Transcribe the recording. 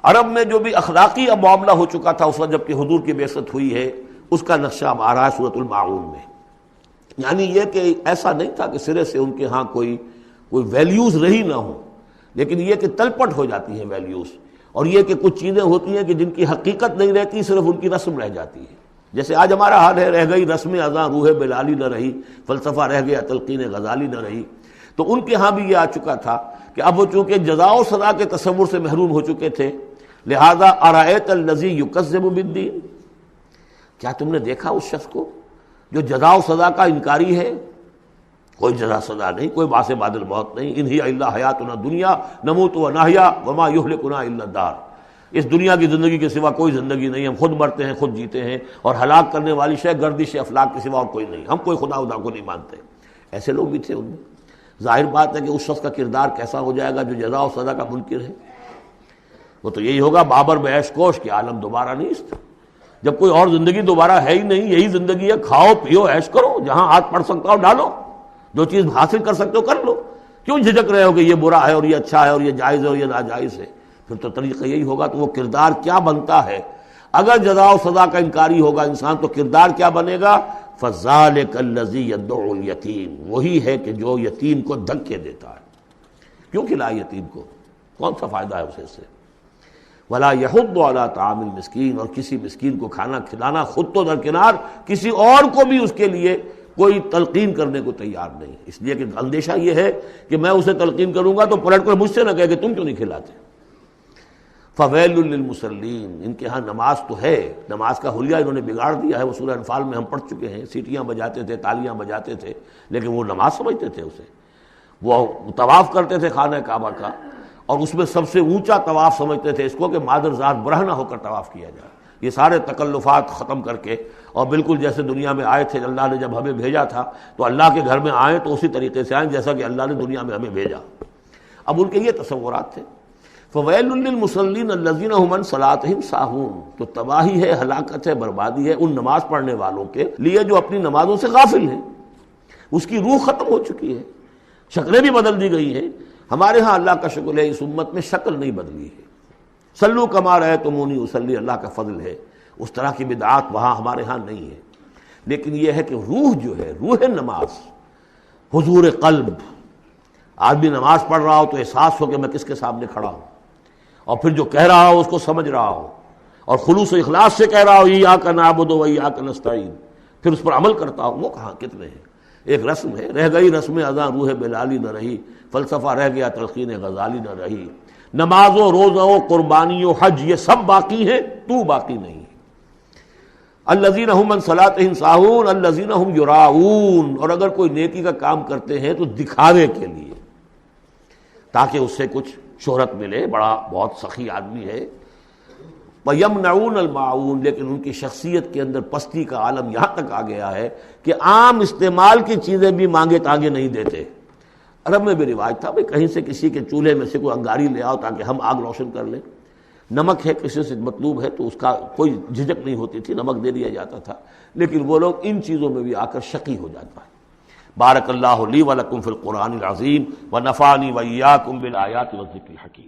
عرب میں جو بھی اخلاقی اب معاملہ ہو چکا تھا اس وقت جب کہ حضور کی بعثت ہوئی ہے، اس کا نقشہ اب آ رہا ہے سورۃ الماعون میں. یعنی یہ کہ ایسا نہیں تھا کہ سرے سے ان کے ہاں کوئی ویلیوز رہی نہ ہوں، لیکن یہ کہ تلپٹ ہو جاتی ہیں ویلیوز، اور یہ کہ کچھ چیزیں ہوتی ہیں کہ جن کی حقیقت نہیں رہتی، صرف ان کی رسم رہ جاتی ہے. جیسے آج ہمارا حال ہے، رہ گئی رسم اذاں روح بلالی نہ رہی، فلسفہ رہ گیا تلقین غزالی نہ رہی. تو ان کے ہاں بھی یہ آ چکا تھا کہ اب وہ چونکہ جزا و سزا کے تصور سے محروم ہو چکے تھے، لہذا ارأیت الذی یکذب بالدین، کیا تم نے دیکھا اس شخص کو جو جزا و سزا کا انکاری ہے؟ کوئی جزا سزا نہیں، کوئی باعث بعد الموت نہیں. ان ہی الا حیاتنا دنیا نموت و نحیا وما یہلکنا الا الدار. اس دنیا کی زندگی کے سوا کوئی زندگی نہیں، ہم خود مرتے ہیں خود جیتے ہیں، اور ہلاک کرنے والی شے گردش افلاک کے سوا اور کوئی نہیں، ہم کوئی خدا کو نہیں مانتے. ایسے لوگ بھی تھے ان میں. ظاہر بات ہے کہ اس شخص کا کردار کیسا ہو جائے گا جو جزا و سزا کا منکر ہے. وہ تو یہی ہوگا بابر میں عیش کوش کہ عالم دوبارہ نہیں اس. جب کوئی اور زندگی دوبارہ ہے ہی نہیں، یہی زندگی ہے، کھاؤ پیو عیش کرو، جہاں ہاتھ پڑ سکتا ہو ڈالو، جو چیز حاصل کر سکتے ہو کر لو. کیوں جھجک رہے ہو کہ یہ برا ہے اور یہ اچھا ہے اور یہ جائز ہے اور یہ ناجائز ہے؟ پھر تو طریقہ یہی ہوگا. تو وہ کردار کیا بنتا ہے اگر جزا و سزا کا انکاری ہوگا انسان؟ تو کردار کیا بنے گا؟ فَذَلِكَ الَّذِي يَدُعُّ الْيَتِيمَ، وہی ہے کہ جو یتیم کو دھکے دیتا ہے. کیوں کھلائے یتیم کو؟ کون سا فائدہ ہے اسے سے؟ وَلَا يَحُضُّ عَلَىٰ طَعَامِ الْمِسْكِينِ، اور کسی مسکین کو کھانا کھلانا خود تو درکنار، کسی اور کو بھی اس کے لیے کوئی تلقین کرنے کو تیار نہیں. اس لیے کہ اندیشہ یہ ہے کہ میں اسے تلقین کروں گا تو پلٹ کر مجھ سے نہ کہے کہ تم کیوں نہیں کھلاتے. فَوَيْلٌ لِّلْمُصَلِّينَ، ان کے ہاں نماز تو ہے، نماز کا حلیہ انہوں نے بگاڑ دیا ہے. وہ سورہ انفال میں ہم پڑھ چکے ہیں، سیٹیاں بجاتے تھے، تالیاں بجاتے تھے، لیکن وہ نماز سمجھتے تھے اسے. وہ طواف کرتے تھے خانہ کعبہ کا، اور اس میں سب سے اونچا طواف سمجھتے تھے اس کو کہ مادر ذات برہنہ ہو کر طواف کیا جائے. یہ سارے تکلفات ختم کر کے، اور بالکل جیسے دنیا میں آئے تھے، اللہ نے جب ہمیں بھیجا تھا تو اللہ کے گھر میں آئیں تو اسی طریقے سے آئیں جیسا کہ اللہ نے دنیا میں ہمیں بھیجا. اب ان کے یہ تصورات تھے. فَوَيْلٌ لِّلْمُصَلِّينَ الَّذِينَ هُمْ عَنْ صَلَاتِهِمْ سَاهُونَ، تو تباہی ہے، ہلاکت ہے، بربادی ہے ان نماز پڑھنے والوں کے لیے جو اپنی نمازوں سے غافل ہیں. اس کی روح ختم ہو چکی ہے، شکلیں بھی بدل دی گئی ہیں. ہمارے ہاں اللہ کا شکر ہے اس امت میں شکل نہیں بدلی ہے. صلو کما رأیتمونی اصلی، اللہ کا فضل ہے. اس طرح کی بدعات وہاں ہمارے ہاں نہیں ہے. لیکن یہ ہے کہ روح جو ہے، روح نماز، حضور قلب. آدمی نماز پڑھ رہا ہو تو احساس ہو کہ میں کس کے سامنے کھڑا ہوں، اور پھر جو کہہ رہا ہو اس کو سمجھ رہا ہو، اور خلوص و اخلاص سے کہہ رہا ہو ایاک نعبد و ایاک نستعین، پھر اس پر عمل کرتا ہو. وہ کہاں کتنے ہیں؟ ایک رسم ہے، رہ گئی رسم اذاں روح بلالی نہ رہی، فلسفہ رہ گیا تلقین غزالی نہ رہی. نماز و روزہ و قربانی و حج یہ سب باقی ہیں، تو باقی نہیں. الذین هم عن صلاتهم ساہون الذین هم یراؤون، اور اگر کوئی نیکی کا کام کرتے ہیں تو دکھاوے کے لیے، تاکہ اس سے کچھ شہرت ملے، بڑا بہت سخی آدمی ہے. وَيَمْنَعُونَ الْمَاعُونَ، لیکن ان کی شخصیت کے اندر پستی کا عالم یہاں تک آ گیا ہے کہ عام استعمال کی چیزیں بھی مانگے تانگے نہیں دیتے. عرب میں بھی رواج تھا بھئی کہیں سے کسی کے چولہے میں سے کوئی انگاری لے آؤ تاکہ ہم آگ روشن کر لیں. نمک ہے کسی سے مطلوب ہے تو اس کا کوئی جھجک نہیں ہوتی تھی، نمک دے دیا جاتا تھا. لیکن وہ لوگ ان چیزوں میں بھی آ کر شقی ہو جاتا ہے. بارک اللہ لی ولکم فی القرآن العظیم ونفعنی وإیاکم بالآیات والذکر الحکیم.